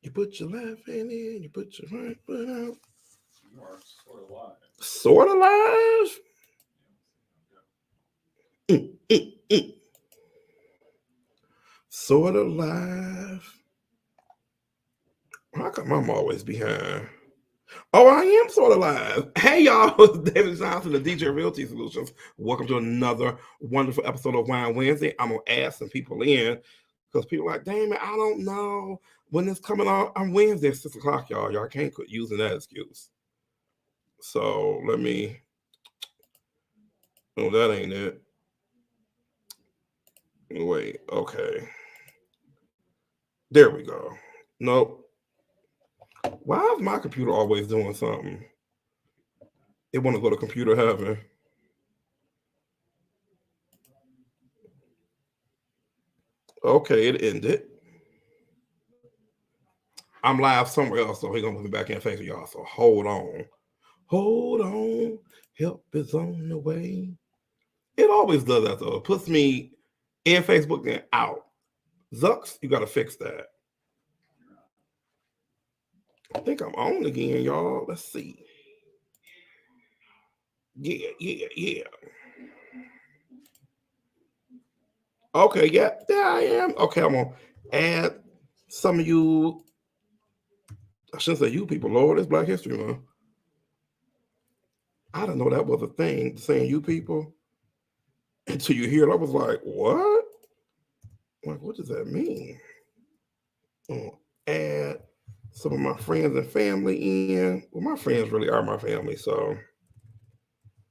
You put your left hand in, you put your right foot out. You are sort of live. Sort of live. Mm, mm. Sort of live. How come I'm always behind? Oh, I am sort of live. Hey, y'all. It's David Johnson of DJ Realty Solutions. Welcome to another wonderful episode of Wine Wednesday. I'm going to ask some people in because people are like, damn it, I don't know when it's coming on. I'm Wednesday at 6 o'clock, y'all. Y'all can't quit using that excuse. So let me. Oh, that ain't it. Wait, okay. There we go. Nope. Why is my computer always doing something? It want to go to computer heaven. Okay, it ended. I'm live somewhere else, so he's gonna put me back in face of y'all. So hold on. Hold on. Help is on the way. It always does that though. It puts me in Facebook and out. Zucks, you gotta fix that. I think I'm on again, y'all. Let's see. Yeah. Okay, yeah, there I am. Okay, I'm gonna add some of you. I shouldn't say you people, Lord, it's Black History Month. I didn't know that was a thing, saying you people. Until you hear it, I was like, what? Like, what does that mean? Add some of my friends and family in. Well, my friends really are my family, so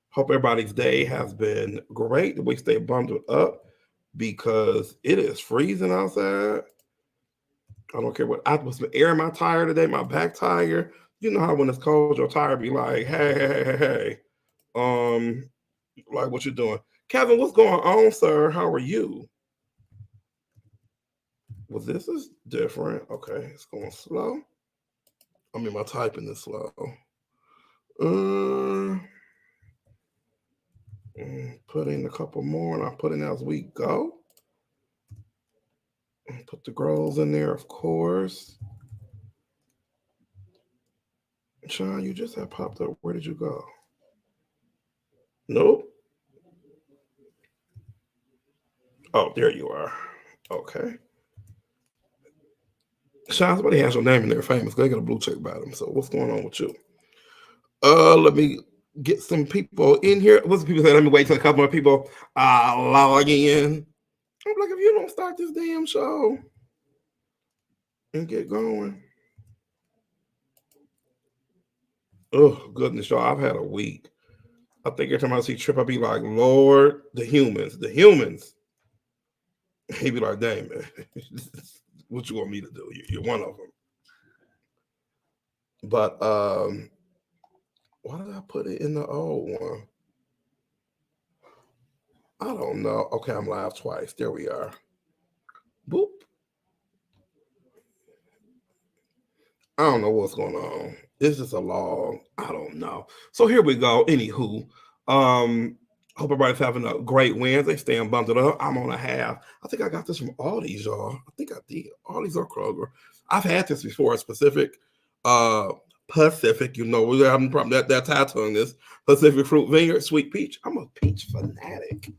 hope everybody's day has been great. We stay bundled up because it is freezing outside. I don't care what I was airing my tire today, my back tire. You know how when it's cold, your tire be like, hey. Like what you doing? Kevin, what's going on, sir? How are you? Well, this is different. Okay, it's going slow. I mean, my typing is slow. Uh, put in a couple more, and I'll put in as we go. Put the girls in there, of course. Sean, you just have popped up. Where did you go? Nope. Oh, there you are. Okay. Sean, somebody has your name in there famous. They got a blue check by them. So what's going on with you? Let me get some people in here. What's the people say? Let me wait till a couple more people log in. I'm like, if you don't start this damn show and get going. Oh, goodness, y'all. I've had a week. I think every time I see Trip, I be like, Lord, the humans, the humans. He be like, dang, man, what you want me to do? You're one of them. But why did I put it in the old one? I don't know. Okay, I'm live twice. There we are. Boop. I don't know what's going on. This is a log. I don't know. So here we go. Anywho, hope everybody's having a great Wednesday. Staying bundled up. I'm on a half. I think I got this from Aldi's, y'all. I think I did. Aldi's or Kroger. I've had this before. Uh, Pacific. You know, we're having a problem. That title on this Pacific Fruit Vineyard Sweet Peach. I'm a peach fanatic.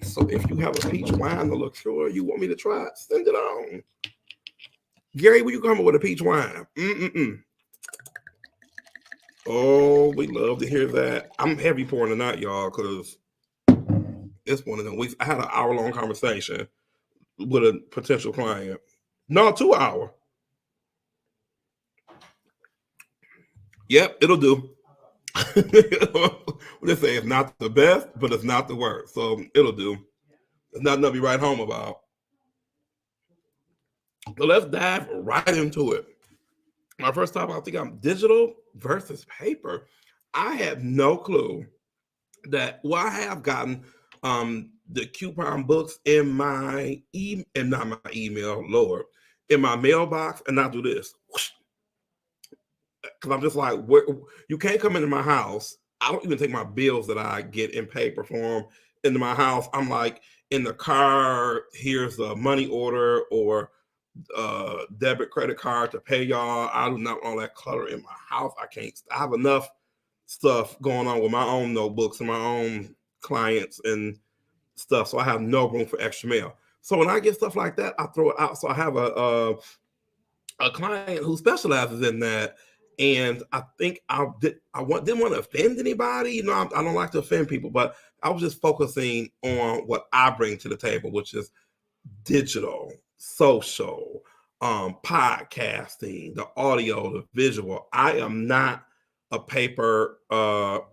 So if you have a peach wine to look sure you want me to try it, send it on. Gary, will you come up with a peach wine? Mm-mm-mm. Oh, we love to hear that. I'm heavy pouring tonight, y'all, because it's one of them weeks. I had an hour-long conversation with a potential client. No, 2 hour. Yep, it'll do. They say it's not the best, but it's not the worst. So it'll do. It's nothing to be right home about. So let's dive right into it. My first time, I think I'm digital versus paper. I had no clue that well, I have gotten the coupon books in my and not my email, Lord, in my mailbox, and I do this because I'm just like, where, you can't come into my house. I don't even take my bills that I get in paper form into my house. I'm like in the car. Here's a money order, or debit credit card to pay y'all. I do not want all that clutter in my house. I have enough stuff going on with my own notebooks and my own clients and stuff, so I have no room for extra mail. So when I get stuff like that, I throw it out. So I have a client who specializes in that, and I think didn't want to offend anybody. You know, I don't like to offend people, but I was just focusing on what I bring to the table, which is digital, social, podcasting, the audio, the visual. I am not a paper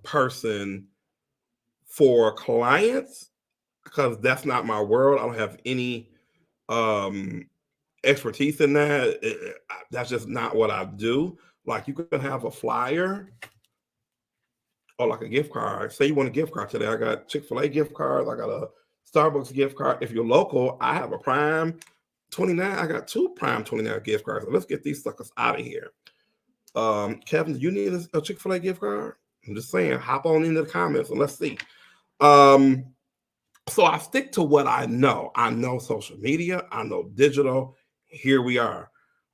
person for clients because that's not my world. I don't have any expertise in that. That's just not what I do. Like you can have a flyer or like a gift card. Say you want a gift card today. I got Chick-fil-A gift cards. I got a Starbucks gift card. If you're local, I have a Prime 29. I got 2 Prime 29 gift cards. So let's get these suckers out of here. Kevin, do you need a Chick-fil-A gift card? I'm just saying, hop on into the comments and let's see. So I stick to what I know. I know social media. I know digital. Here we are.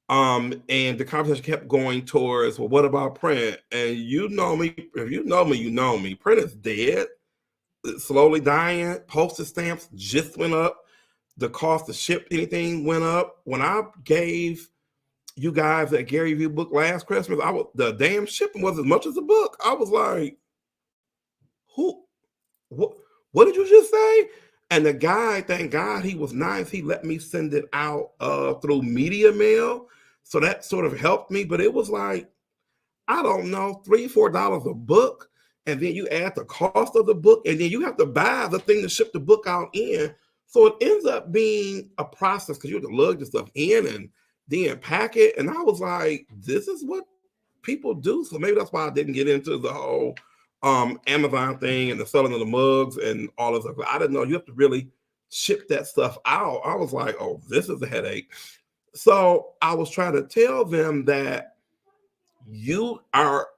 And the conversation kept going towards, well, what about print? And you know me, if you know me, you know me. Print is dead. It's slowly dying. Postage stamps just went up. The cost to ship anything went up. When I gave you guys that Gary Vee book last Christmas, the damn shipping was as much as the book. I was like, what did you just say? And the guy, thank God he was nice. He let me send it out through media mail. So that sort of helped me. But it was like, I don't know, $3-4 a book. And then you add the cost of the book. And then you have to buy the thing to ship the book out in. So it ends up being a process because you have to lug the stuff in and then pack it. And I was like, this is what people do. So maybe that's why I didn't get into the whole Amazon thing and the selling of the mugs and all this stuff. I didn't know you have to really ship that stuff out. I was like, oh, this is a headache. So I was trying to tell them that you are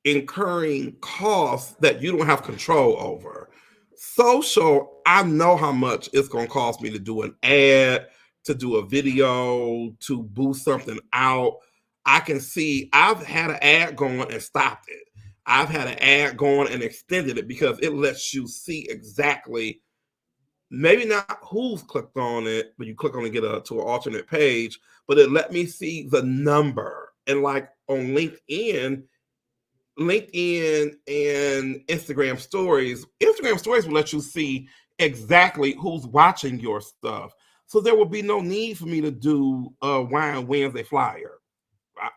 incurring costs that you don't have control over. Social, I know how much it's going to cost me to do an ad, to do a video, to boost something out. I can see I've had an ad going and stopped it. I've had an ad going and extended it because it lets you see exactly, maybe not who's clicked on it, but you click on it, get to an alternate page, but it let me see the number. And like on LinkedIn and Instagram stories will let you see exactly who's watching your stuff. So there will be no need for me to do a Wine Wednesday flyer.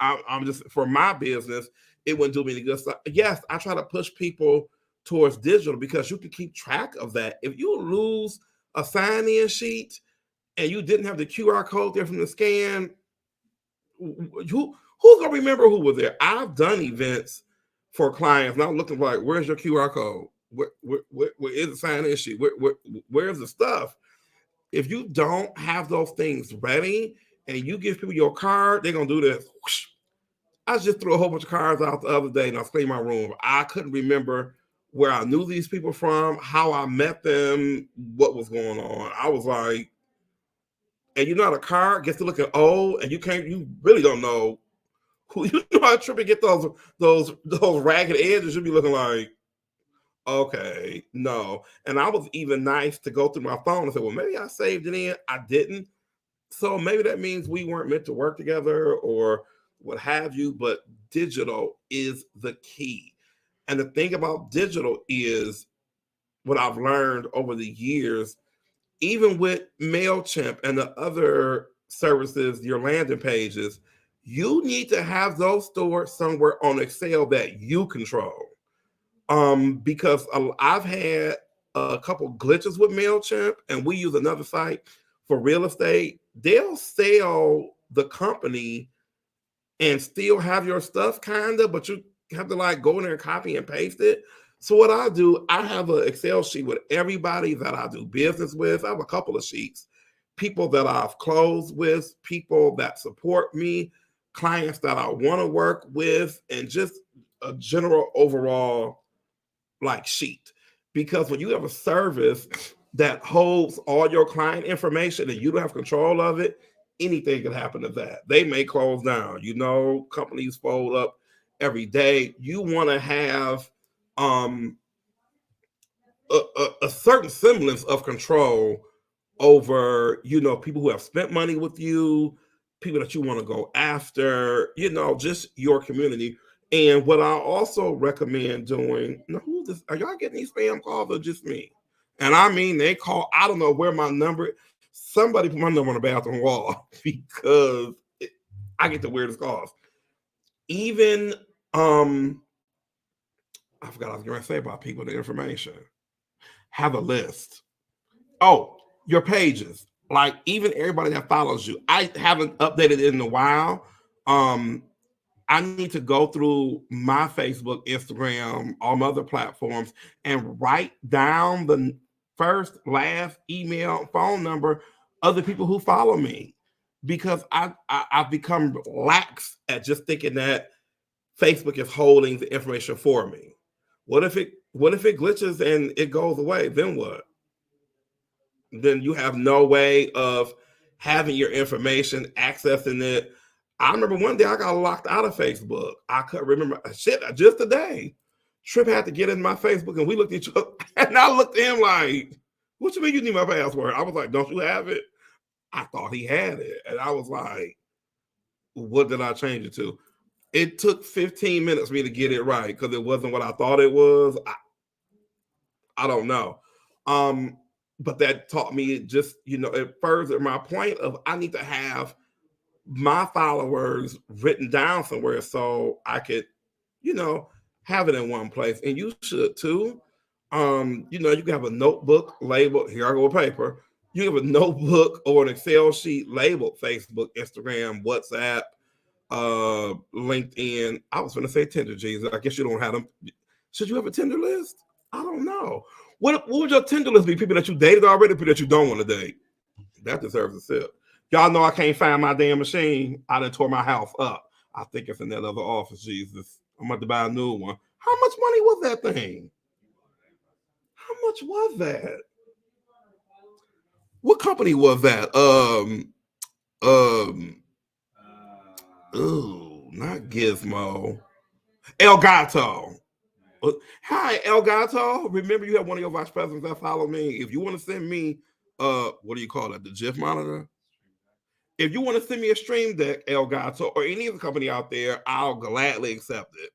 I'm just, for my business, it wouldn't do me any good stuff. Yes, I try to push people towards digital because you can keep track of that. If you lose a sign-in sheet and you didn't have the QR code there from the scan, who's gonna remember who was there? I've done events for clients, and I'm looking like, where's your QR code? Where is the sign-in sheet? Where's the stuff? If you don't have those things ready and you give people your card, they're gonna do this. Whoosh. I just threw a whole bunch of cards out the other day and I cleaned my room. I couldn't remember where I knew these people from, how I met them, what was going on. I was like, and you know how the card gets to looking old and you really don't know who, you know how trippy get those ragged edges. You'll be looking like, okay, no. And I was even nice to go through my phone and say, well, maybe I saved it in. I didn't. So maybe that means we weren't meant to work together or what have you, but digital is the key. And the thing about digital is what I've learned over the years, even with MailChimp and the other services, your landing pages, you need to have those stored somewhere on Excel that you control. Because I've had a couple glitches with MailChimp, and we use another site for real estate. They'll sell the company and still have your stuff kind of, but you have to like go in there and copy and paste it. So what I do, I have an Excel sheet with everybody that I do business with. I have a couple of sheets, people that I've closed with, people that support me, clients that I want to work with, and just a general overall like sheet. Because when you have a service that holds all your client information and you don't have control of it, anything could happen to that. They may close down. You know, companies fold up every day. You want to have a certain semblance of control over, you know, people who have spent money with you, people that you want to go after, you know, just your community. And what I also recommend doing, now who's this? Are y'all getting these spam calls or just me? And I mean, they call, I don't know where my number, somebody put my number on the bathroom wall because I get the weirdest calls. Even, I forgot I was going to say about people, the information. Have a list. Oh, your pages. Like even everybody that follows you. I haven't updated it in a while. I need to go through my Facebook, Instagram, all my other platforms and write down the first, last email, phone number of the people who follow me because I've become lax at just thinking that Facebook is holding the information for me. What if it glitches and it goes away? Then what? Then you have no way of having your information, accessing it. I remember one day I got locked out of Facebook. I couldn't remember shit just today. Trip had to get in my Facebook and we looked at each other and I looked at him like, what you mean you need my password? I was like, don't you have it? I thought he had it. And I was like, what did I change it to? It took 15 minutes for me to get it right because it wasn't what I thought it was. I don't know. But that taught me just, you know, it furthered my point of I need to have my followers written down somewhere so I could, you know, have it in one place. And you should too. You know, you can have a notebook labeled, here I go with paper. You have a notebook or an Excel sheet labeled Facebook, Instagram, WhatsApp, LinkedIn. I was going to say Tinder, Jesus. I guess you don't have them. Should you have a Tinder list? I don't know. What would your Tinder list be? People that you dated already, people that you don't want to date? That deserves a sip. Y'all know I can't find my damn machine. I done tore my house up. I think it's in that other office, Jesus. I'm about to buy a new one. How much money was that thing? How much was that? What company was that? Ooh, not Gizmo. Elgato. Hi, Elgato. Remember, you have one of your vice presidents that follow me. If you want to send me, what do you call it? The GIF monitor. If you want to send me a Stream Deck, Elgato, or any other company out there, I'll gladly accept it.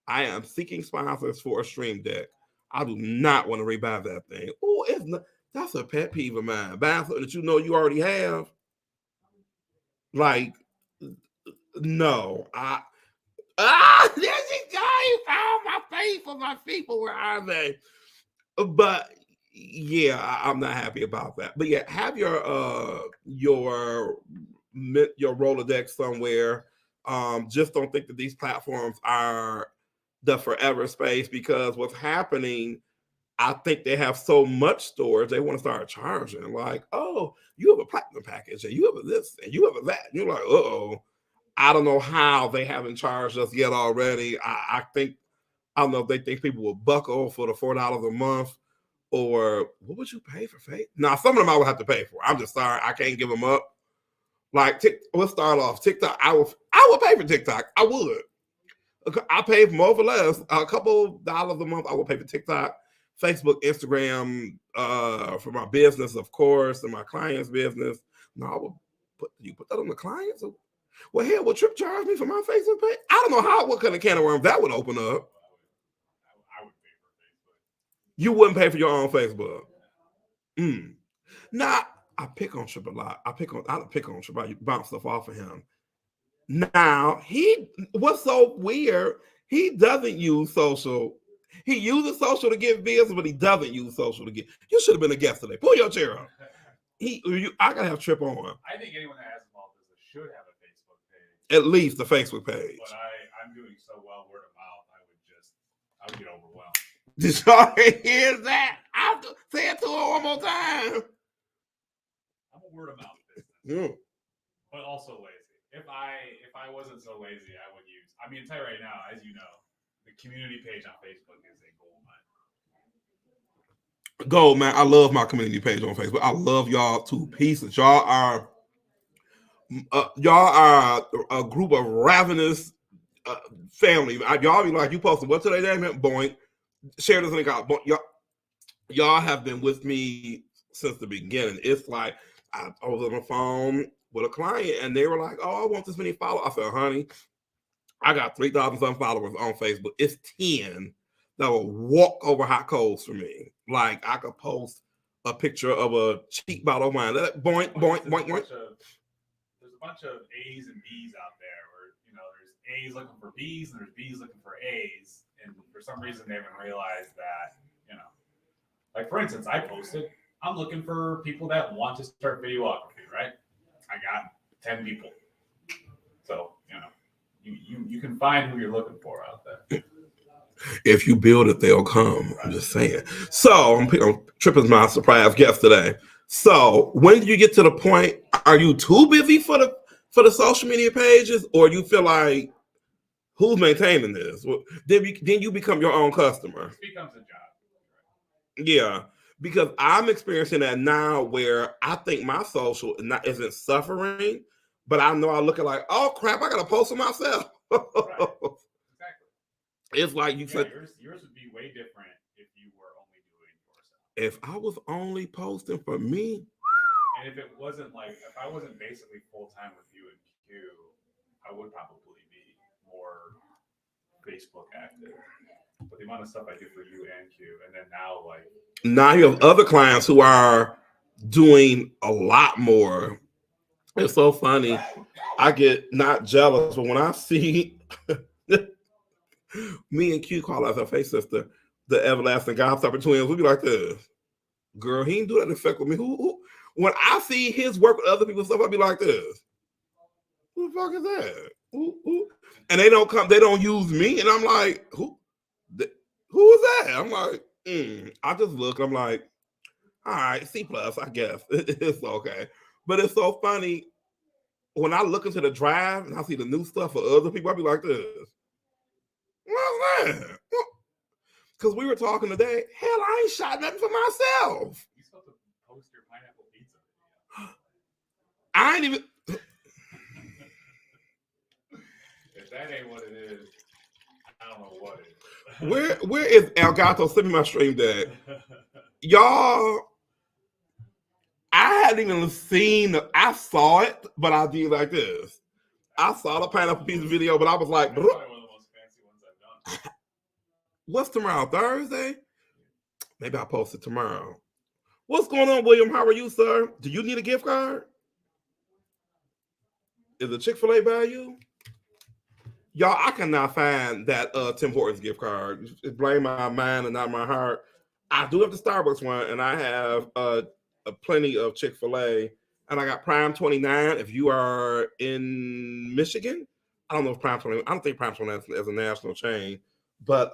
I am seeking sponsors for a Stream Deck. I do not want to rebuy that thing. Oh, it's not. That's a pet peeve of mine. Buying something that you know you already have. Like, no. There she go. You found my people. My people, where are they? But yeah, I'm not happy about that. But yeah, have your Rolodex somewhere. Just don't think that these platforms are the forever space because what's happening, I think they have so much storage, they want to start charging. Like, oh, you have a platinum package, and you have a this, and you have a that. And you're like, uh-oh. I don't know how they haven't charged us yet already. I don't know if they think people will buckle for the $4 a month, or what would you pay for Faith? Now, some of them I would have to pay for. I'm just sorry, I can't give them up. Like, let's start off TikTok. I would pay for TikTok. I would. I pay more or less a couple dollars a month. I would pay for TikTok, Facebook, Instagram, for my business, of course, and my clients' business. No, I would put that on the clients. Well, hell, will Trip charge me for my Facebook page? I don't know what kind of can of worms that would open up. I would pay for Facebook. You wouldn't pay for your own Facebook. Nah, I pick on Trip a lot. I pick on Trip. I bounce stuff off of him. Now, what's so weird, he doesn't use social. He uses social to get business, but he doesn't use social to get. You should have been a guest today. Pull your chair up. I gotta have Trip on. I think anyone that has a small business should have a Facebook page. At least the Facebook page. But I'm doing so well word of mouth, I would get overwhelmed. Did y'all hear that? I'll say it to her one more time. I'm a word of mouth business, but also lazy. If I wasn't so lazy, I would use. I mean, I'll tell you right now, as you know, the community page on Facebook is a gold mine. Gold, man. I love my community page on Facebook. I love y'all to pieces. Y'all are Y'all are a group of ravenous family. Y'all be like, you posted what today? Boing. Share this link out. Y'all have been with me since the beginning. It's like I was on the phone with a client and they were like, "Oh, I want this many followers." I said, "Honey, I got 3,000 some followers on Facebook. It's 10 that will walk over hot coals for me. Like I could post a picture of a cheap bottle of wine. Boink, boink, boink, boink. There's a bunch of A's and B's out there where, there's A's looking for B's and there's B's looking for A's. And for some reason, they haven't realized that, like for instance, I posted, I'm looking for people that want to start videography, right? I got 10 people. So, you can find who you're looking for out there. If you build it, they'll come. I'm just saying. So I'm Tripp's my surprise guest today. So when do you get to the point? Are you too busy for the social media pages, or you feel like who's maintaining this? Then you become your own customer. It becomes a job. Yeah, because I'm experiencing that now, where I think my social isn't suffering, but I know I look at like, oh crap, I gotta post it myself. Right. Exactly. It's like you said, yours would be way different if you were only doing yourself. If I was only posting for me, and if I wasn't basically full time with you and Q, I would probably be more Facebook active. But the amount of stuff I do for you and Q, and then now you have other clients who are doing a lot more. It's so funny. I get not jealous, but when I see me and Q call ourselves face sister, the everlasting Gobstopper twins, we be like this. Girl, he didn't do that effect with me. Who? When I see his work with other people's stuff, I be like this. Who the fuck is that? Who? And they don't come. They don't use me, and I'm like, who is that? I'm like, I just look. I'm like, all right, C+, I guess it's okay. But it's so funny when I look into the drive and I see the new stuff for other people. I be like this. What's that? Because we were talking today. Hell, I ain't shot nothing for myself. You still have to post your pineapple pizza video. I ain't even. If that ain't what it is, I don't know what it is. Where is Elgato? Send me my stream deck. Y'all, I hadn't even seen. I saw it, but I did like this. I saw the pineapple pizza video, but I was like, that's probably one of the most fancy ones I've done. What's tomorrow? Thursday? Maybe I'll post it tomorrow. What's going on, William? How are you, sir? Do you need a gift card? Is it Chick-fil-A by you? Y'all, I cannot find that Tim Hortons gift card. It's blame my mind and not my heart. I do have the Starbucks one, and I have plenty of Chick-fil-A, and I got Prime 29. If you are in Michigan, I don't know if Prime 29. I don't think Prime 29 is a national chain, but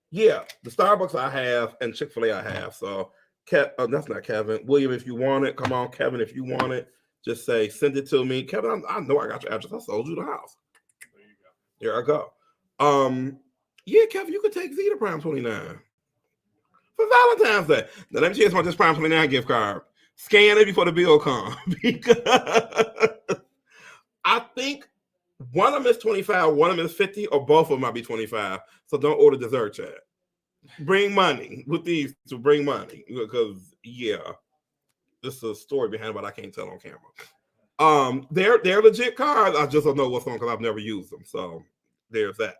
yeah, the Starbucks I have and Chick-fil-A I have. So that's not Kevin. William, if you want it, come on, Kevin. If you want it, just say send it to me, Kevin. I know I got your address. I sold you the house. There you go. There I go. Yeah, Kevin, you could take Z to Prime 29 for Valentine's Day. Now let me change my this Prime 29 gift card. Scan it before the bill comes because I think one of them is 25, one of them is 50, or both of them might be 25. So don't order dessert yet. Bring money with these to bring money because this is a story behind it, but I can't tell on camera. They're legit cards. I just don't know what's on because I've never used them. So there's that.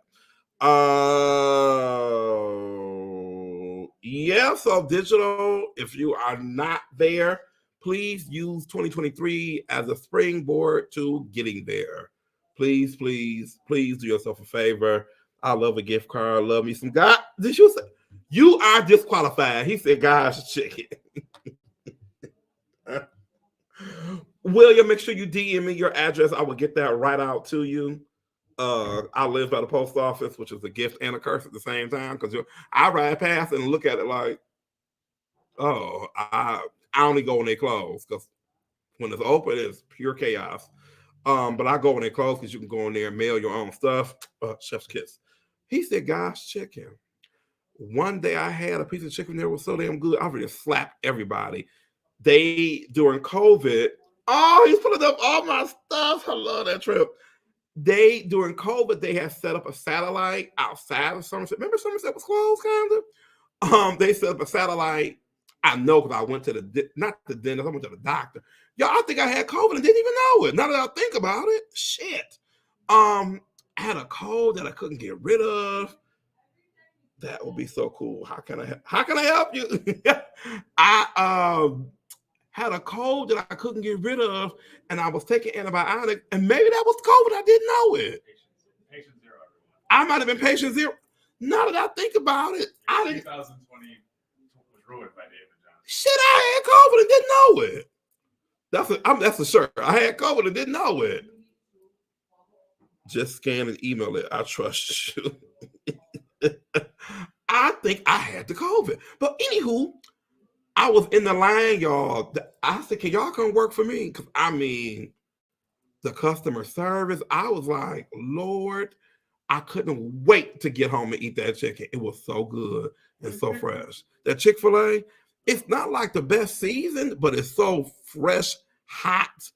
So digital, if you are not there, please use 2023 as a springboard to getting there. Please, please, please do yourself a favor. I love a gift card. Love me some God. Did you say you are disqualified? He said, "Guys, chicken." William, make sure you DM me your address. I will get that right out to you. I live by the post office, which is a gift and a curse at the same time. Because I ride past and look at it like, oh, I only go when they close because when it's open, it's pure chaos. But I go when they close because you can go in there and mail your own stuff. Chef's kiss. He said, "Gosh, chicken." One day I had a piece of chicken there was so damn good. I really slapped everybody. During COVID, Oh, he's pulling up all my stuff. I love that trip. During COVID, they had set up a satellite outside of Somerset. Remember Somerset was closed, kind of? They set up a satellite. I know because I went to not the dentist, I went to the doctor. Y'all, I think I had COVID and didn't even know it. Now that I think about it, shit. I had a cold that I couldn't get rid of. That would be so cool. How can I help you? I had a cold that I couldn't get rid of, and I was taking antibiotics, and maybe that was COVID. I didn't know it. Patient zero. I might have been patient zero. Now that I think about it, I didn't. 2020 was ruined by David Johnson. Shit, I had COVID and didn't know it. That's for sure. I had COVID and didn't know it. Just scan and email it. I trust you. I think I had the COVID. But anywho, I was in the line, y'all. I said, can y'all come work for me? Because I mean, the customer service, I was like, Lord, I couldn't wait to get home and eat that chicken. It was so good and so fresh. That Chick-fil-A, it's not like the best season, but it's so fresh, hot,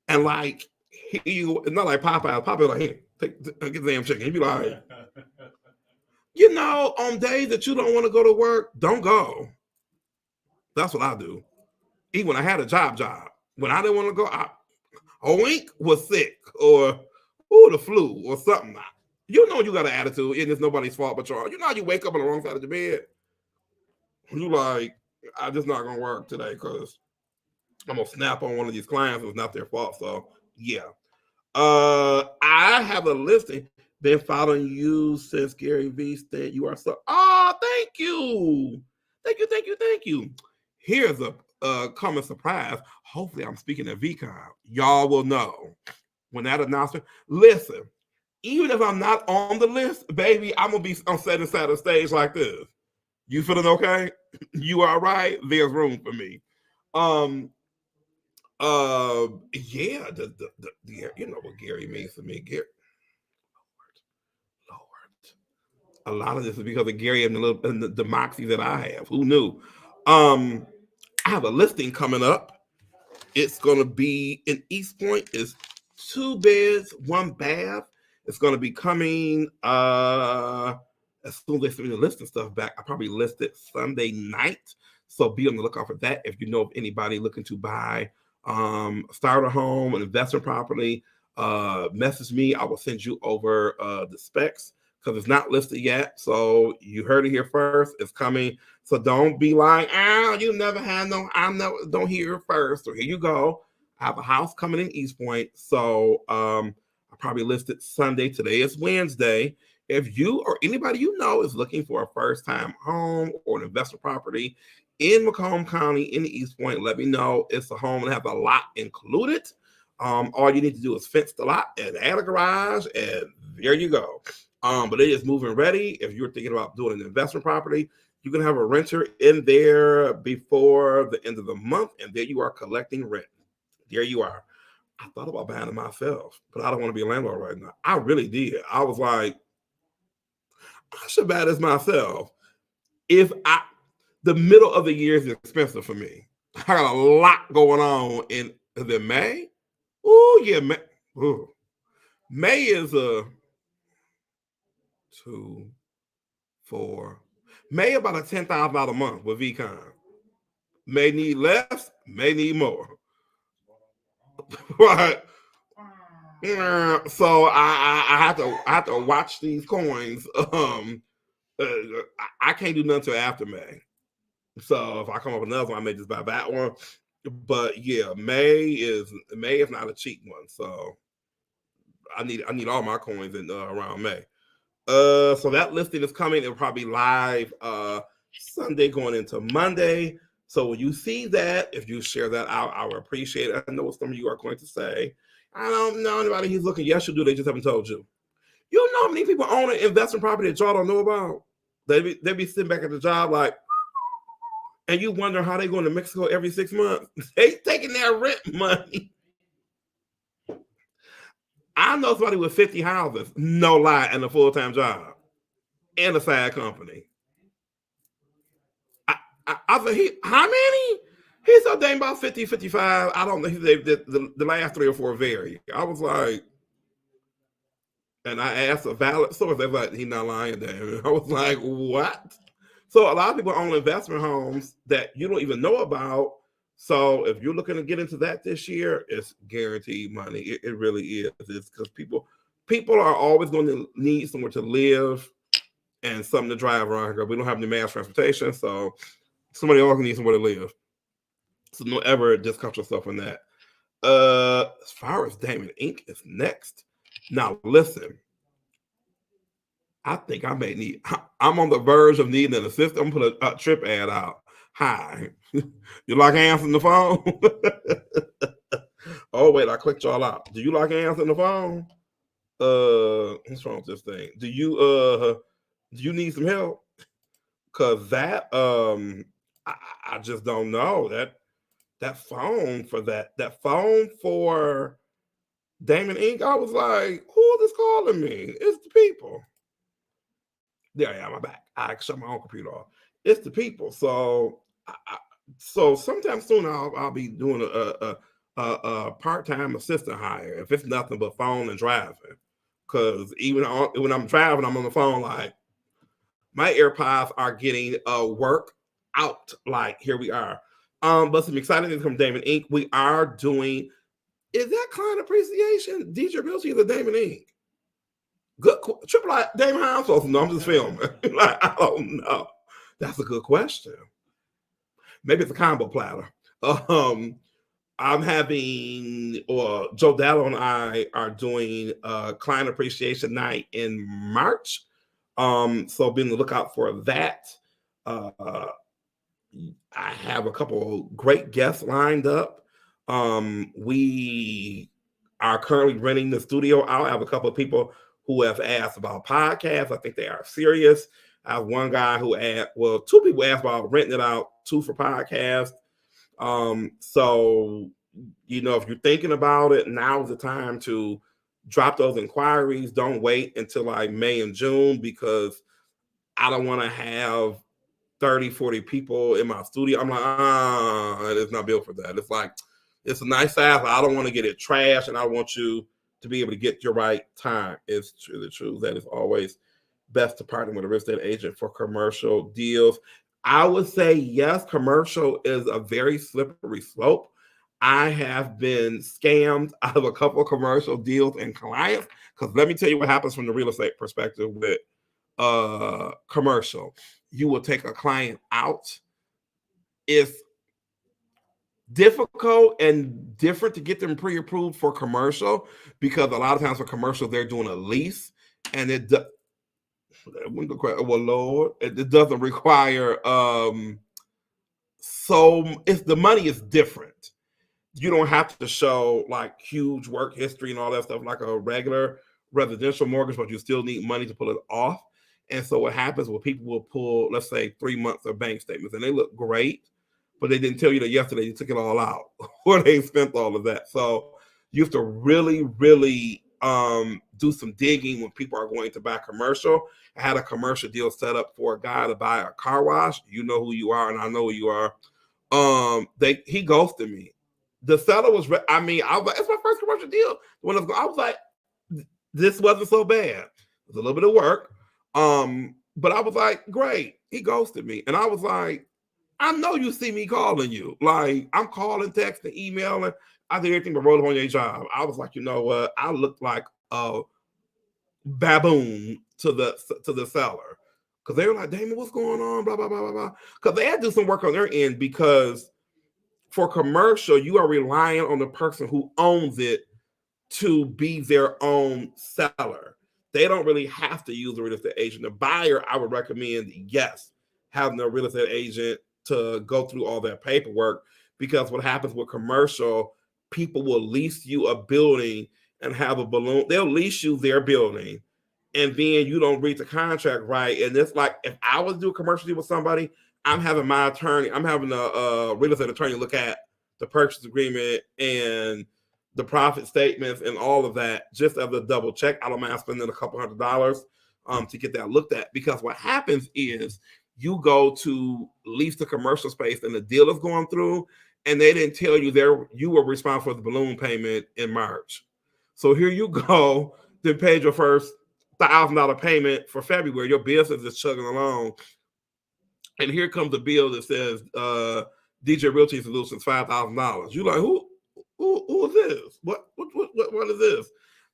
and like, it's not like Popeye. Popeye like, here, get the damn chicken. He'd be like, you know, on days that you don't want to go to work, don't go. That's what I do. Even when I had a job, when I didn't want to go, a wink was sick or the flu or something. You know you got an attitude, and it's nobody's fault but yours. You know how you wake up on the wrong side of the bed? You like, I'm just not gonna work today because I'm gonna snap on one of these clients. It's not their fault. So yeah. I have a listing. Been following you since Gary Vee said you are so. Oh, thank you. Here's a common surprise. Hopefully, I'm speaking at VCon. Y'all will know when that announcement. Listen, even if I'm not on the list, baby, I'm gonna be on set inside the stage like this. You feeling okay? You all right? There's room for me. Yeah, you know what Gary means to me. Gary, Lord. A lot of this is because of Gary and the moxie that I have. Who knew? I have a listing coming up. It's gonna be in East Point. It's 2 beds, 1 bath. It's gonna be coming as soon as they send me the listing stuff back. I probably list it Sunday night. So be on the lookout for that. If you know of anybody looking to buy start a home, an investment property, message me. I will send you over the specs because it's not listed yet. So you heard it here first. It's coming. So don't be like, you never had no, don't hear it first. So here you go. I have a house coming in East Point. So I probably listed Sunday. Today is Wednesday. If you or anybody you know is looking for a first-time home or an investment property in Macomb County in the East Point, let me know. It's a home and have a lot included. All you need to do is fence the lot and add a garage, and there you go. But it is moving ready. If you're thinking about doing an investment property, you can have a renter in there before the end of the month, and there you are collecting rent. There you are. I thought about buying it myself, but I don't want to be a landlord right now. I really did. I was like, I should buy this myself. The middle of the year is expensive for me. I got a lot going on in the May. Oh yeah, May. Ooh. May is a 2, 4. May about a $10,000 a month with VCon. May need less, may need more. Right. So I have to watch these coins. I can't do nothing till after May. So if I come up with another one, I may just buy that one. But yeah, May is not a cheap one. So I need all my coins in around May. So that listing is coming. It'll probably be live Sunday going into Monday. So when you see that, if you share that out, I would appreciate it. I know what some of you are going to say. I don't know anybody who's looking. Yes, you do. They just haven't told you. You know how many people own an investment property that y'all don't know about? They be sitting back at the job like, and you wonder how they going to Mexico every 6 months. They taking their rent money. I know somebody with 50 houses, no lie, and a full-time job and a side company. I said, how many? He said Dame about 50, 55. I don't know. The last 3 or 4 vary. I was like, and I asked a valid source. They were like, he's not lying, Dame. I was like, what? So a lot of people own investment homes that you don't even know about. So if you're looking to get into that this year, it's guaranteed money. It really is. It's because people are always going to need somewhere to live and something to drive around here. We don't have any mass transportation, so somebody always needs somewhere to live. So don't ever discount yourself on that. As far as Damon Inc. is next. Now listen, I think I may need. I'm on the verge of needing an assistant. I'm gonna put a trip ad out. Hi, you like answering the phone? Oh wait, I clicked y'all out. Do you like answering the phone? What's wrong with this thing? Do you need some help? Cause that I just don't know that phone for Damon Inc. I was like, who is this calling me? It's the people. There I am. I'm back. I shut my own computer off. It's the people. So, so sometime soon I'll be doing a part-time assistant hire if it's nothing but phone and driving. Because even when I'm driving, I'm on the phone like my AirPods are getting work out. Like here we are. But some exciting things from Damon Inc. We are doing. Is that client appreciation? DJ Ability is a Damon Inc. Good triple I Damon Household. No, I'm just filming. Like, I don't know. That's a good question. Maybe it's a combo platter. I'm having, or Joe Dallo and I are doing a client appreciation night in March. So be on the lookout for that. I have a couple of great guests lined up. We are currently renting the studio out. I have a couple of people who have asked about podcasts. I think they are serious. I have one guy who asked, well, 2 people asked about renting it out, 2 for podcasts. So, you know, if you're thinking about it, now is the time to drop those inquiries. Don't wait until like May and June because I don't want to have 30, 40 people in my studio. I'm like, it's not built for that. It's like, it's a nice size. I don't want to get it trashed, and I want you to be able to get your right time. It's truly true that it's always best to partner with a real estate agent for commercial deals. I would say yes, commercial is a very slippery slope. I have been scammed out of a couple of commercial deals and clients because let me tell you what happens from the real estate perspective with commercial. You will take a client out. It's difficult and different to get them pre-approved for commercial because a lot of times for commercial they're doing a lease and it doesn't require so if the money is different. You don't have to show like huge work history and all that stuff like a regular residential mortgage, but you still need money to pull it off. And so what happens when people will pull, let's say 3 months of bank statements and they look great, but they didn't tell you that yesterday you took it all out or they spent all of that. So you have to really, really do some digging when people are going to buy commercial. I had a commercial deal set up for a guy to buy a car wash. You know who you are, and I know who you are. He ghosted me. The seller was, I was like, it's my first commercial deal. When I was like, this wasn't so bad. It was a little bit of work. But I was like, great. He ghosted me. And I was like, I know you see me calling you. Like, I'm calling, texting, emailing. I did everything but roll up on your job. I was like, you know what? I look like a baboon to the seller. Because they were like, Damon, what's going on? Blah, blah, blah, blah, blah. Because they had to do some work on their end because for commercial, you are relying on the person who owns it to be their own seller. They don't really have to use a real estate agent. The buyer, I would recommend, yes, having a real estate agent to go through all that paperwork because what happens with commercial, people will lease you a building and have a balloon. They'll lease you their building and then you don't read the contract right. And it's like, if I was to do a commercial deal with somebody, I'm having a real estate attorney look at the purchase agreement and the profit statements and all of that just as a double check. I don't mind spending a couple $100 to get that looked at because what happens is you go to lease the commercial space and the deal is going through and they didn't tell you you were responsible for the balloon payment in March. So here you go, then paid your first $1,000 payment for February. Your business is chugging along, and here comes a bill that says DJ Realty Solutions $5,000. You like who is this? What is this?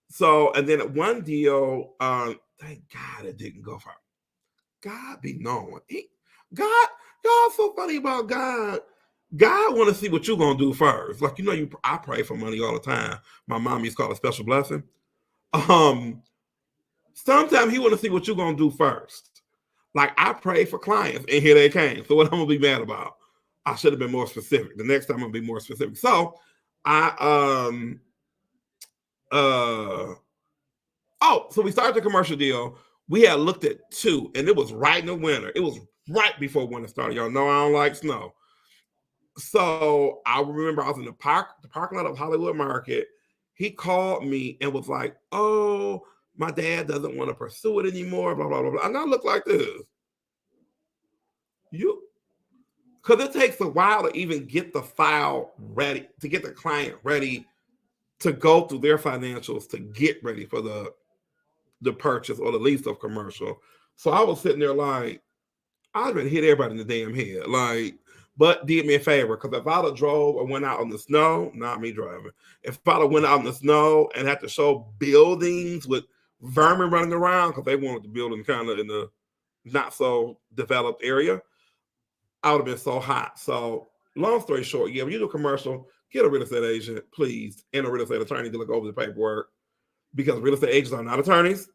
So and then one deal, thank God it didn't go far. God be knowing. God, y'all so funny about God. God want to see what you're gonna do first. Like I pray for money all the time. My mom used to call it a special blessing. Sometimes he want to see what you're gonna do first. Like I pray for clients, and here they came. So what I'm gonna be mad about? I should have been more specific. The next time I'm gonna be more specific. So so we started the commercial deal. We had looked at 2, and it was right in the winter. It was right before winter started. Y'all know I don't like snow. So I remember I was in the parking lot of Hollywood Market. He called me and was like, "Oh, my dad doesn't want to pursue it anymore." Blah blah blah blah. And I look like this. Because it takes a while to even get the file ready, to get the client ready to go through their financials to get ready for the purchase or the lease of commercial. So I was sitting there like, I'd been hit everybody in the damn head. Like, but did me a favor, because if I'd have drove or went out on the snow, not me driving. If I'd have went out in the snow and had to show buildings with vermin running around, because they wanted the building kind of in the not so developed area, I would have been so hot. So long story short, yeah, when you do a commercial, get a real estate agent, please, and a real estate attorney to look over the paperwork, because real estate agents are not attorneys.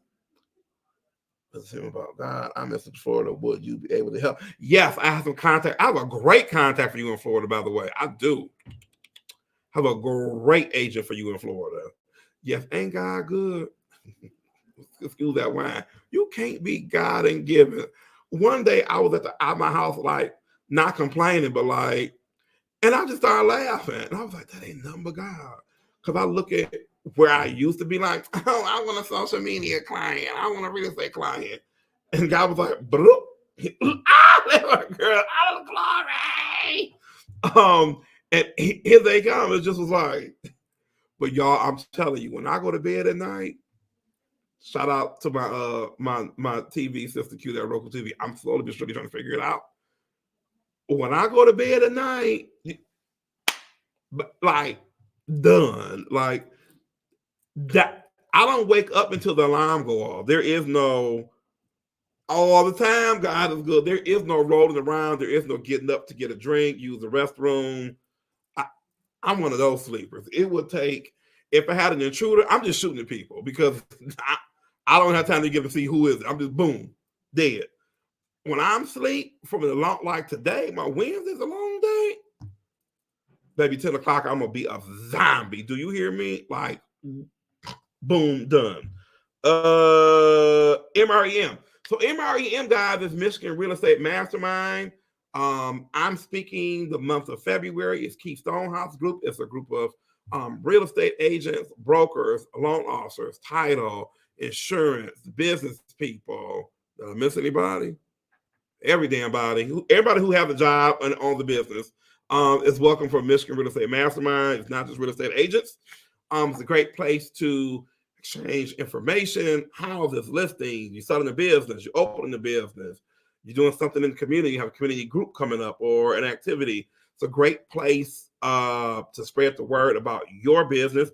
Let's see about God. I'm in Florida. Would you be able to help? Yes, I have some contact. I have a great contact for you in Florida, by the way. I do. Have a great agent for you in Florida. Yes, ain't God good? Excuse that wine. You can't be God and giving. One day I was at my house, like, not complaining, but like, and I just started laughing. And I was like, that ain't nothing but God. Because I look at where I used to be like, oh, I want a social media client. I want a real estate client. And God was like, bloop. Girl, out of the glory. And here they come. It just was like, but y'all, I'm telling you, when I go to bed at night, shout out to my TV sister Q, that Roku TV. I'm slowly but surely trying to figure it out. When I go to bed at night, like, done. Like that, I don't wake up until the alarm go off. There is no all the time, God is good. There is no rolling around. There is no getting up to get a drink, use the restroom. I'm one of those sleepers. It would take, if I had an intruder, I'm just shooting at people, because I don't have time to get to see who is it. I'm just boom, dead. When I'm asleep from a long, like today, my Wednesday's a long day. Baby, 10 o'clock, I'm gonna be a zombie. Do you hear me? Like, boom, done. MREM. So MREM, guys, is Michigan Real Estate Mastermind. I'm speaking the month of February. It's Keith Stonehouse Group. It's a group of real estate agents, brokers, loan officers, title, insurance, business people. Did I miss anybody? Every damn body. Everybody who has a job and owns the business is welcome for Michigan Real Estate Mastermind. It's not just real estate agents. It's a great place to exchange information, houses, listings. You're starting a business, you're opening a business, you're doing something in the community, you have a community group coming up or an activity. It's a great place to spread the word about your business.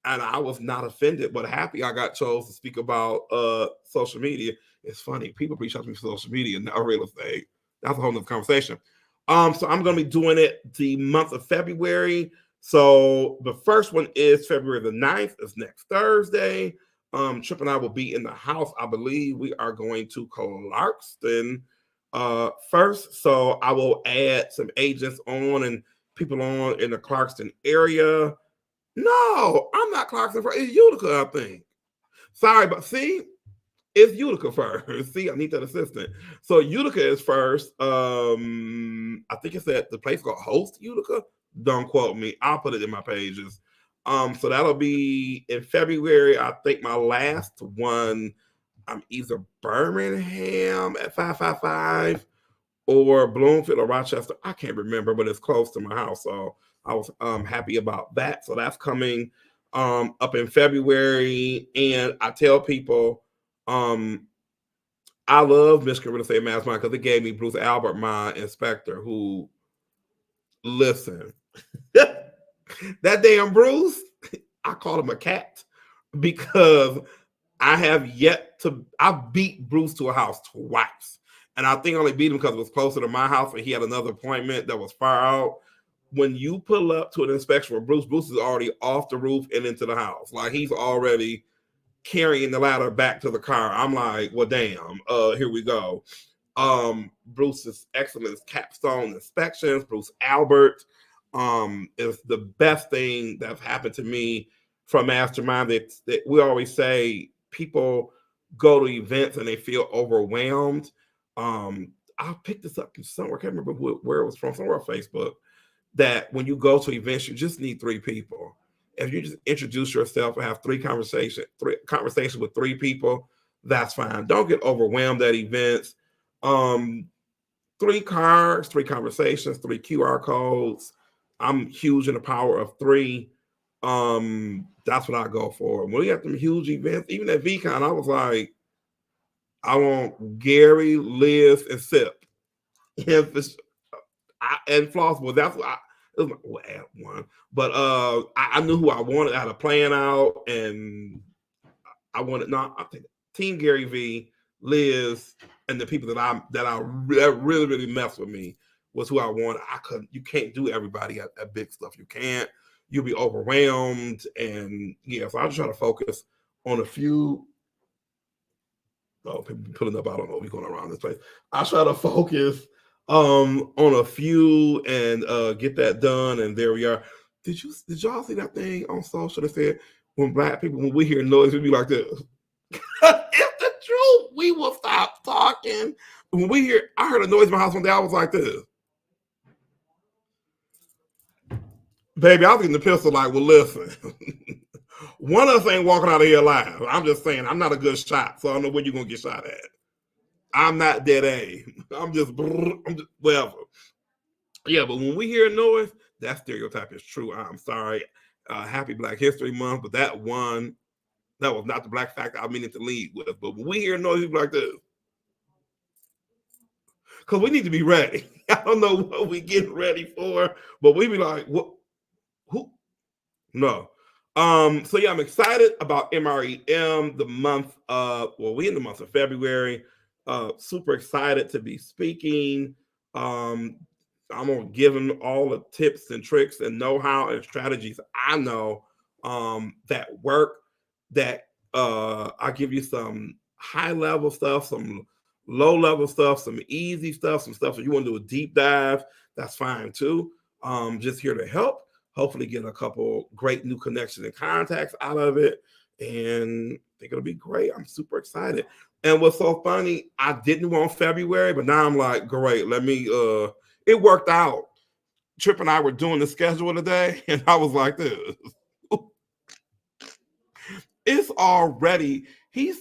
And I was not offended, but happy I got chose to speak about social media. It's funny, people reach out to me for social media, not real estate. That's a whole nother conversation. So I'm going to be doing it the month of February. So the first one is February the 9th. It's next Thursday. Trip and I will be in the house. I believe we are going to Clarkston first. So I will add some agents on and people on in the Clarkston area. No, I'm not Clarkston first. It's Utica, I think. Sorry, but see, it's Utica first. See, I need that assistant. So Utica is first. I think it's at the place called Host Utica. Don't quote me. I'll put it in my pages. So that'll be in February. I think my last one, I'm either Birmingham at 555 or Bloomfield or Rochester. I can't remember, but it's close to my house. So I was happy about that. So that's coming up in February. And I tell people, I love Michigan Real Estate Mastermind because it gave me Bruce Albert, my inspector, who, listen, that damn Bruce, I call him a cat because I beat Bruce to a house twice. And I think I only beat him because it was closer to my house and he had another appointment that was far out. When you pull up to an inspection with Bruce, Bruce is already off the roof and into the house. Like he's already carrying the ladder back to the car. I'm like, well, damn, here we go. Bruce's excellent capstone inspections. Bruce Albert is the best thing that's happened to me from Mastermind. That we always say people go to events and they feel overwhelmed. I picked this up from somewhere. I can't remember where it was from. Somewhere on Facebook. That when you go to events, you just need 3 people. If you just introduce yourself and have 3 conversations with 3 people, that's fine. Don't get overwhelmed at events. 3 cards, 3 conversations, 3 QR codes. I'm huge in the power of 3. That's what I go for. When we got them huge events, even at VCon, I was like, I want Gary, Liz, and Sip. And Flossable. That's what it was one. But I knew who I wanted. I had a plan out, and I wanted I think Team Gary V, Liz, and the people that really, really mess with me was who I wanted. You can't do everybody at big stuff. You can't. You'll be overwhelmed. And yeah, so I just try to focus on a few. Oh, people pulling up. I don't know. We're going around this place. I try to focus on a few and get that done. And there we are. Did y'all see that thing on social that said when Black people, when we hear noise, we be like this? It's the truth. We will stop talking. When I heard a noise in my house one day, I was like this. Baby, I was getting the pistol like, well, listen. One of us ain't walking out of here alive. I'm just saying, I'm not a good shot, so I don't know where you're going to get shot at. I'm not dead A. I'm just whatever. Yeah, but when we hear noise, that stereotype is true. I'm sorry. Happy Black History Month, but that was not the Black fact I meant to lead with. But when we hear noise like this, because we need to be ready. I don't know what we getting ready for, but we be like, what? Who? No. So yeah, I'm excited about MREM, the month of, we in the month of February. Super excited to be speaking. I'm gonna give them all the tips and tricks and know-how and strategies I know that work. That I give you some high-level stuff, some low-level stuff, some easy stuff, some stuff. If you want to do a deep dive, that's fine too. Just here to help. Hopefully get a couple great new connections and contacts out of it. And I think it'll be great. I'm super excited. And what's so funny, I didn't want February, but now I'm like, great, let me, it worked out. Trip and I were doing the schedule today, and I was like this. It's already, he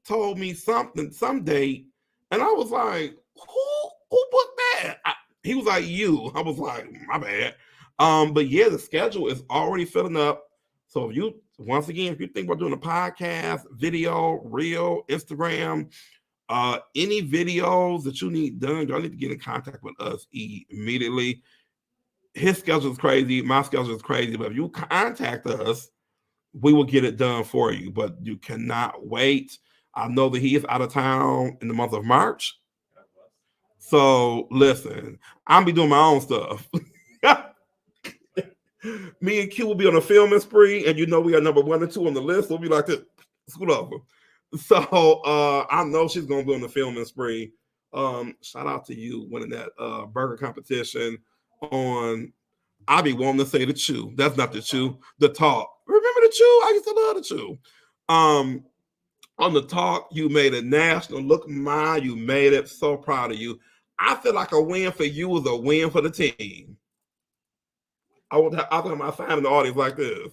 told me something, some date, and I was like, who booked that? He was like, you. I was like, my bad. But yeah, the schedule is already filling up. So if you think about doing a podcast, video, reel, Instagram, any videos that you need done, y'all need to get in contact with us immediately. His schedule is crazy. My schedule is crazy. But if you contact us, we will get it done for you. But you cannot wait. I know that he is out of town in the month of March. So listen, I'm be doing my own stuff. Me and Q will be on a filming spree, and we are number 1 and 2 on the list. We'll be like this, scoot over. So I know she's gonna be on the filming spree. Shout out to you winning that burger competition on. I be wanting to say the chew. That's not the chew. The talk. Remember the chew? I used to love the chew. On the talk, you made a national. Look, you made it. So proud of you. I feel like a win for you is a win for the team. I'll have my sign in the audience like this.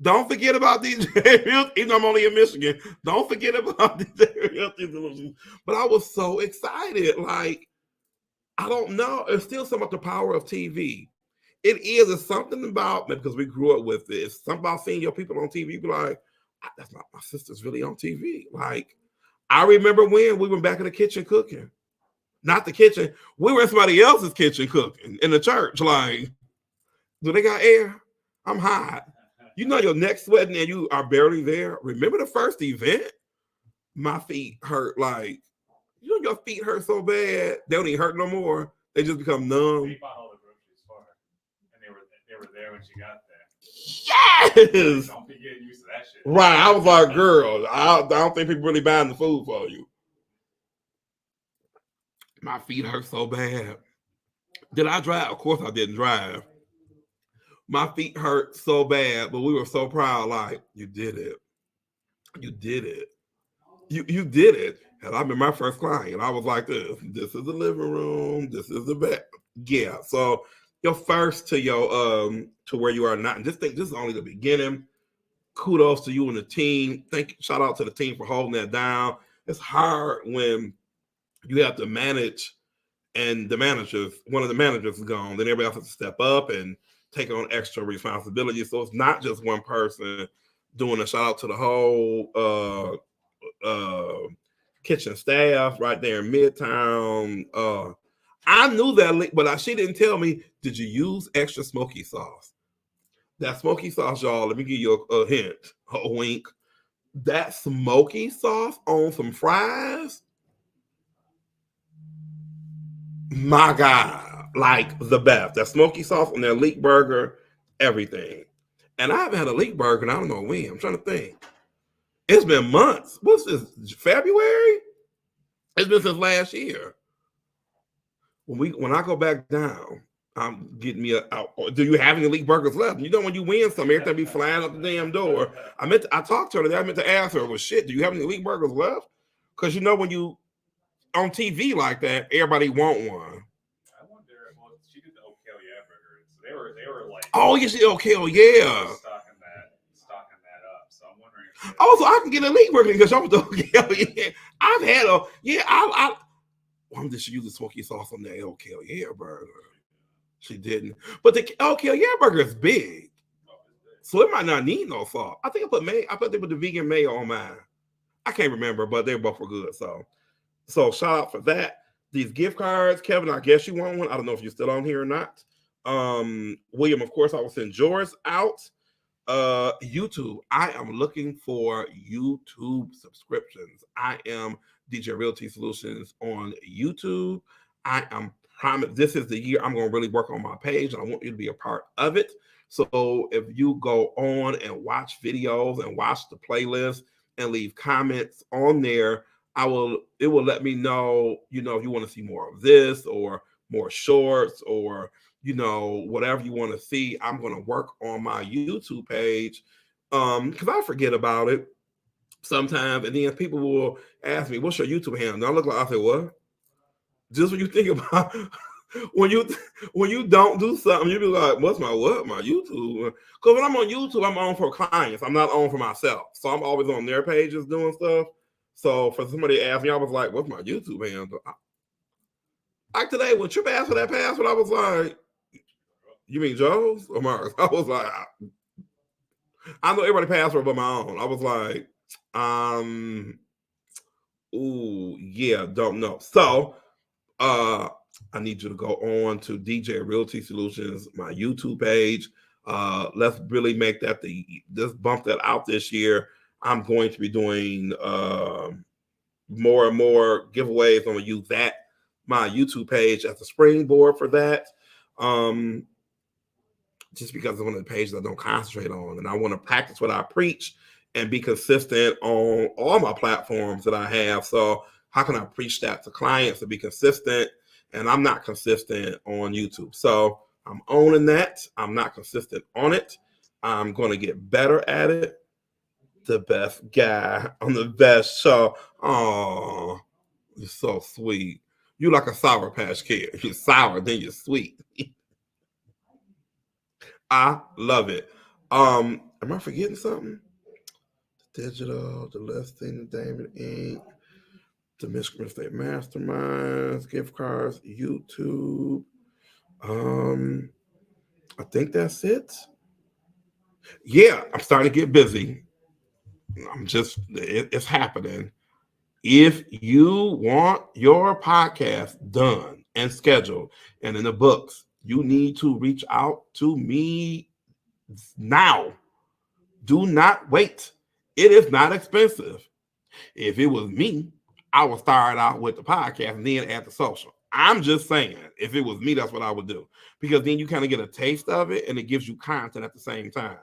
Don't forget about these, even though I'm only in Michigan. Don't forget about these. But I was so excited. Like, I don't know. It's still some of the power of TV. It is. It's something about me because we grew up with it. It's something about seeing your people on TV. You be like, that's not my sister's really on TV. Like, I remember when we were back in the kitchen cooking. Not the kitchen. We were in somebody else's kitchen cooking in the church. Like, do they got air? I'm hot. You know your neck's sweating and you are barely there. Remember the first event? My feet hurt like you know your feet hurt so bad they don't even hurt no more. They just become numb. We bought all the groceries for her, and they were there when she got there. Yes. Don't be getting used to that shit. Right. I was like, girl, I don't think people really buying the food for you. My feet hurt so bad. Did I drive? Of course I didn't drive. My feet hurt so bad, but we were so proud. Like, you did it. You did it. You did it. And I've been my first client. I was like this. This is the living room. This is the bed. Yeah. So your first to your to where you are now. And just think this is only the beginning. Kudos to you and the team. Shout out to the team for holding that down. It's hard when you have to manage and one of the managers is gone, then everybody else has to step up and take on extra responsibility. So it's not just one person doing a shout out to the whole kitchen staff right there in Midtown. I knew that, but she didn't tell me, did you use extra smoky sauce? That smoky sauce, y'all, let me give you a hint, a wink. That smoky sauce on some fries, my God, like the best. That smoky sauce on their leek burger, everything. And I haven't had a leek burger, and I don't know when. I'm trying to think. It's been months. What's this? February? It's been since last year. When I go back down, I'm getting me do you have any leek burgers left? You know when you win some, everything be flying out the damn door. I talked to her today. I meant to ask her, well, shit, do you have any leek burgers left? Because you know when you on TV like that, everybody want one. I wonder. Well, she did the O'Kale Yeah burgers. So they were like. Oh, you see O'Kale Yeah. Stocking that up. So I'm wondering. Oh, so I can get a leek burger because I'm with the O'Kale Yeah. I've had a I'm just using smoky sauce on that O'Kale Yeah burger. She didn't, but the O'Kale Yeah burger is big, so it might not need no salt. I think I put they put the vegan mayo on mine. I can't remember, but they both were good. So shout out for that. These gift cards, Kevin, I guess you want one. I don't know if you're still on here or not. William, of course, I will send yours out. YouTube, I am looking for YouTube subscriptions. I am DJ Realty Solutions on YouTube. I am promised this is the year I'm going to really work on my page, and I want you to be a part of it. So if you go on and watch videos and watch the playlist and leave comments on there, it will let me know, if you want to see more of this or more shorts or whatever you want to see. I'm going to work on my YouTube page because I forget about it sometimes, and then people will ask me, what's your YouTube handle? And I look like, I say, what? Just when you think about when you don't do something, you be like, what's my YouTube? Because when I'm on YouTube, I'm on for clients. I'm not on for myself. So I'm always on their pages doing stuff. So for somebody to ask me, I was like, what's my YouTube handle? Like today, when Trip asked for that password, I was like, you mean Joe's or Mark's? I was like, I know everybody password but my own. I was like, ooh, yeah, don't know. So I need you to go on to DJ Realty Solutions, my YouTube page. Let's really make that let's bump that out this year. I'm going to be doing more and more giveaways. I'm going to use my YouTube page as a springboard for that. Just because it's one of the pages I don't concentrate on, and I want to practice what I preach and be consistent on all my platforms that I have. So how can I preach that to clients to be consistent? And I'm not consistent on YouTube. So I'm owning that. I'm not consistent on it. I'm going to get better at it. The best guy on the best show. Oh, you're so sweet. You like a Sour Patch Kid. You're sour, then you're sweet. I love it. Am I forgetting something? Digital, the listing, the Damon Inc., the Michigan State Masterminds, gift cards, YouTube. I think that's it. Yeah, I'm starting to get busy. It's happening. If you want your podcast done and scheduled and in the books, you need to reach out to me now. Do not wait. It is not expensive. If it was me, I would start out with the podcast and then add the social. I'm just saying, if it was me, that's what I would do. Because then you kind of get a taste of it and it gives you content at the same time.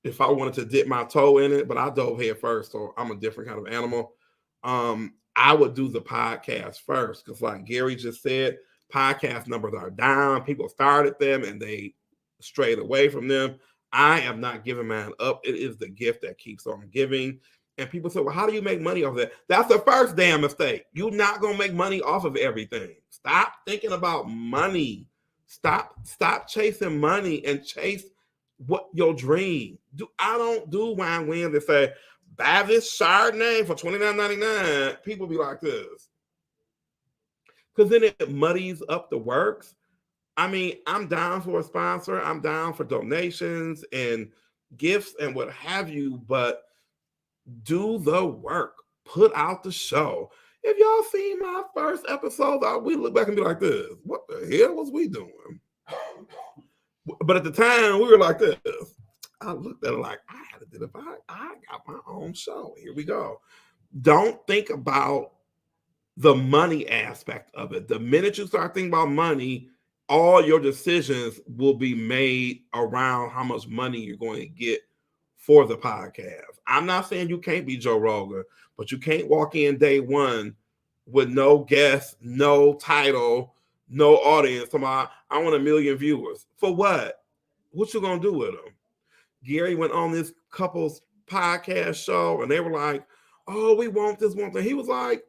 If I wanted to dip my toe in it, but I dove head first, so I'm a different kind of animal. I would do the podcast first because, like Gary just said, podcast numbers are down. People started them and they strayed away from them. I am not giving mine up. It is the gift that keeps on giving. And people say, well, how do you make money off of that? That's the first damn mistake. You're not going to make money off of everything. Stop thinking about money. Stop chasing money and chase what your dream. I don't do wine wins and say, buy this Chardonnay for $29.99. People be like this. Because then it muddies up the works. I mean, I'm down for a sponsor. I'm down for donations and gifts and what have you, but do the work. Put out the show. If y'all seen my first episode, we look back and be like this. What the hell was we doing? But at the time, we were like this. I looked at it like, I had to do it. I got my own show. Here we go. Don't think about the money aspect of it. The minute you start thinking about money, all your decisions will be made around how much money you're going to get for the podcast. I'm not saying you can't be Joe Rogan, but you can't walk in day one with no guests, no title, no audience. I want 1 million viewers. For what? What you gonna do with them? Gary went on this couple's podcast show and they were like, oh, we want this one thing. He was like,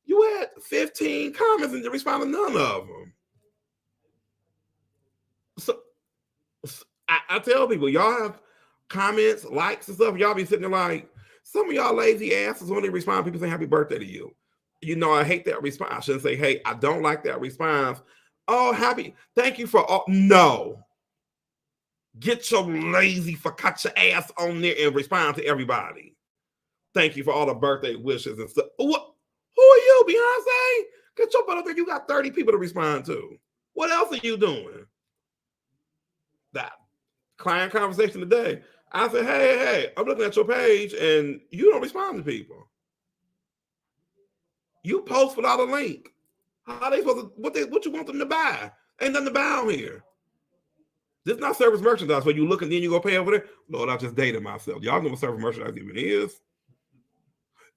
you had 15 comments and you responded to none of them. So I tell people, y'all have comments, likes and stuff. Y'all be sitting there like, some of y'all lazy asses when they respond, people say happy birthday to you. You know, I hate that response. I shouldn't say, hey, I don't like that response. Oh, happy. Thank you for all. No. Get your lazy cut your ass on there and respond to everybody. Thank you for all the birthday wishes and stuff. What? Who are you, Beyonce? Get your butt up there. You got 30 people to respond to. What else are you doing? That client conversation today. I said, hey, I'm looking at your page and you don't respond to people. You post without a link. How they supposed to, what you want them to buy? Ain't nothing to buy on here. This is not service merchandise where you look and then you go pay over there. Lord, I just dated myself. Y'all know what service merchandise even is.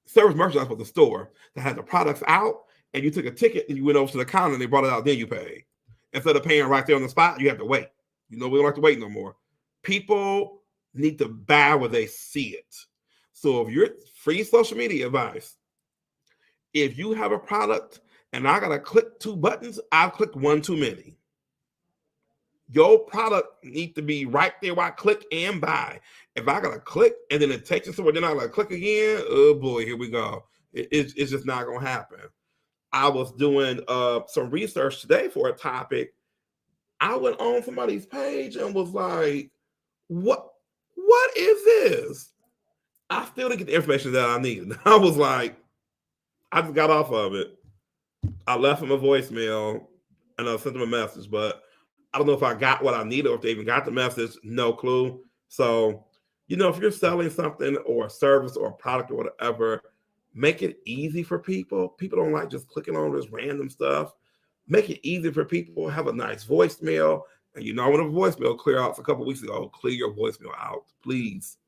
Service merchandise was a store that had the products out and you took a ticket and you went over to the counter and they brought it out, then you paid. Instead of paying right there on the spot, you have to wait. You know, we don't like to wait no more. People need to buy where they see it. So if you're free social media advice, if you have a product and I got to click 2 buttons, I've clicked 1 too many. Your product needs to be right there where I click and buy. If I got to click and then it takes it somewhere, then I got to click again, oh boy, here we go. It's just not going to happen. I was doing some research today for a topic. I went on somebody's page and was like, what is this? I still didn't get the information that I needed. I was like, I just got off of it. I left him a voicemail and I sent him a message, but I don't know if I got what I needed or if they even got the message. No clue. So, you know, if you're selling something or a service or a product or whatever, make it easy for people. People don't like just clicking on this random stuff. Make it easy for people. Have a nice voicemail. And you know, I want a voicemail clear out a couple weeks ago. Clear your voicemail out, please.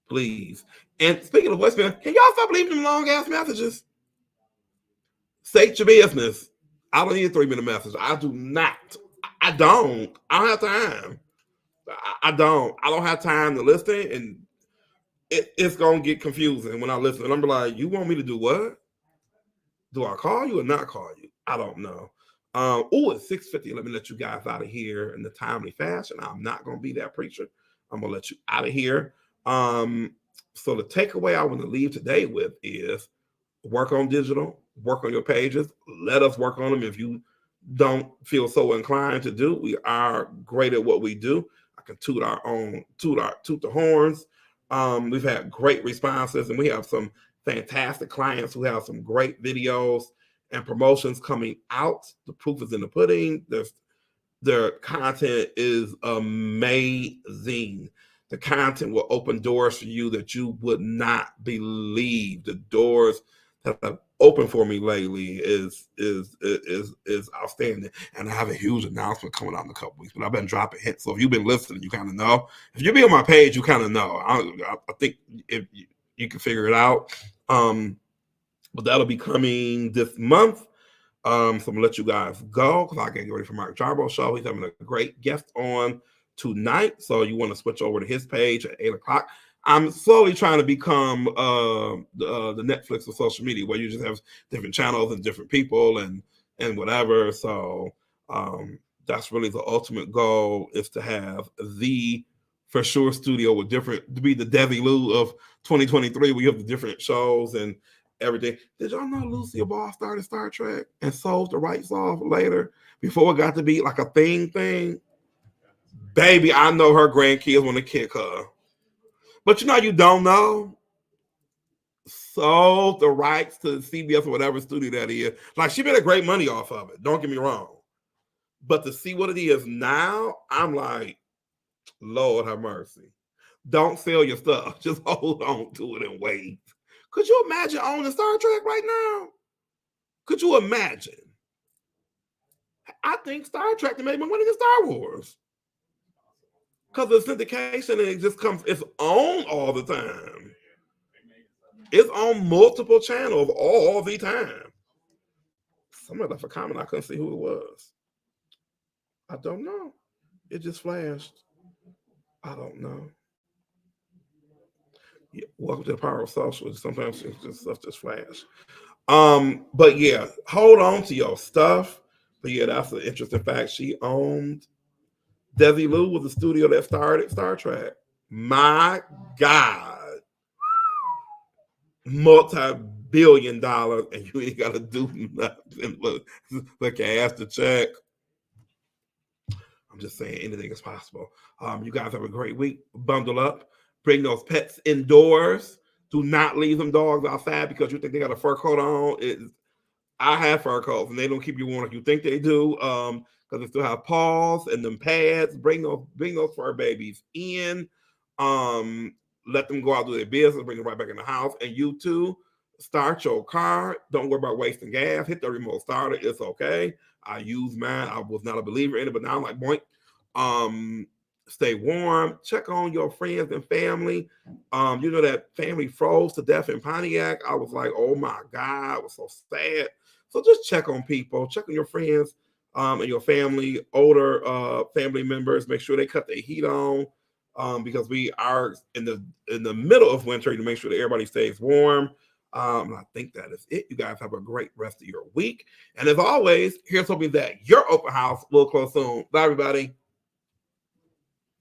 Please. And speaking of voicemail, can y'all stop leaving them long ass messages? State your business. I don't need a 3-minute message. I do not. I don't have time. I don't have time to listen, and it's gonna get confusing when I listen. And I'm like, you want me to do what? Do I call you or not call you? I don't know. It's 6:50. Let me let you guys out of here in the timely fashion. I'm not gonna be that preacher. I'm gonna let you out of here. So the takeaway I want to leave today with is work on digital, work on your pages. Let us work on them. If you don't feel so inclined to do. We are great at what we do. I can toot the horns. We've had great responses, and we have some fantastic clients who have some great videos and promotions coming out. The proof is in the pudding. Their content is amazing. The content will open doors for you that you would not believe. The doors that have opened for me lately is outstanding. And I have a huge announcement coming out in a couple weeks, but I've been dropping hints. So if you've been listening, you kind of know. If you be on my page, you kind of know. I think if you can figure it out. But that'll be coming this month. So I'm gonna let you guys go because I gotta get ready for Mark Jarbo's show. He's having a great guest on tonight. So you want to switch over to his page at 8:00. I'm slowly trying to become the Netflix of social media, where you just have different channels and different people and whatever. So that's really the ultimate goal, is to have the For Sure studio with different, to be the Desilu of 2023. We have the different shows and everything. Did y'all know Lucille Ball started Star Trek and sold the rights off later before it got to be like a thing? Baby, I know her grandkids want to kick her. But you know, you don't know. Sold the rights to CBS or whatever studio that is. Like, she made a great money off of it. Don't get me wrong. But to see what it is now, I'm like, Lord have mercy. Don't sell your stuff. Just hold on to it and wait. Could you imagine owning Star Trek right now? Could you imagine? I think Star Trek made more money than Star Wars. Because the syndication, and it just comes, it's on all the time. It's on multiple channels all the time. Somebody left a comment. I couldn't see who it was. I don't know. It just flashed. I don't know. Yeah, welcome to the power of social. Sometimes it's just stuff just flash. But yeah, hold on to your stuff. But yeah, that's an interesting fact. She owned Desilu, was the studio that started Star Trek. My God. Multi-billion dollars, and you ain't got to do nothing. Look, ask the check. I'm just saying, anything is possible. You guys have a great week. Bundle up. Bring those pets indoors. Do not leave them dogs outside because you think they got a fur coat on. I have fur coats, and they don't keep you warm like you think they do. Because they still have paws and them pads. Bring those fur babies in. Let them go out do their business. Bring them right back in the house. And you too, start your car. Don't worry about wasting gas. Hit the remote starter. It's okay. I use mine. I was not a believer in it, but now I'm like, boink. Stay warm. Check on your friends and family. You know that family froze to death in Pontiac. I was like, oh my God, I was so sad. So just check on people. Check on your friends and your family, older family members. Make sure they cut their heat on because we are in the middle of winter to make sure that everybody stays warm. I think that is it. You guys have a great rest of your week. And as always, here's hoping that your open house will close soon. Bye, everybody.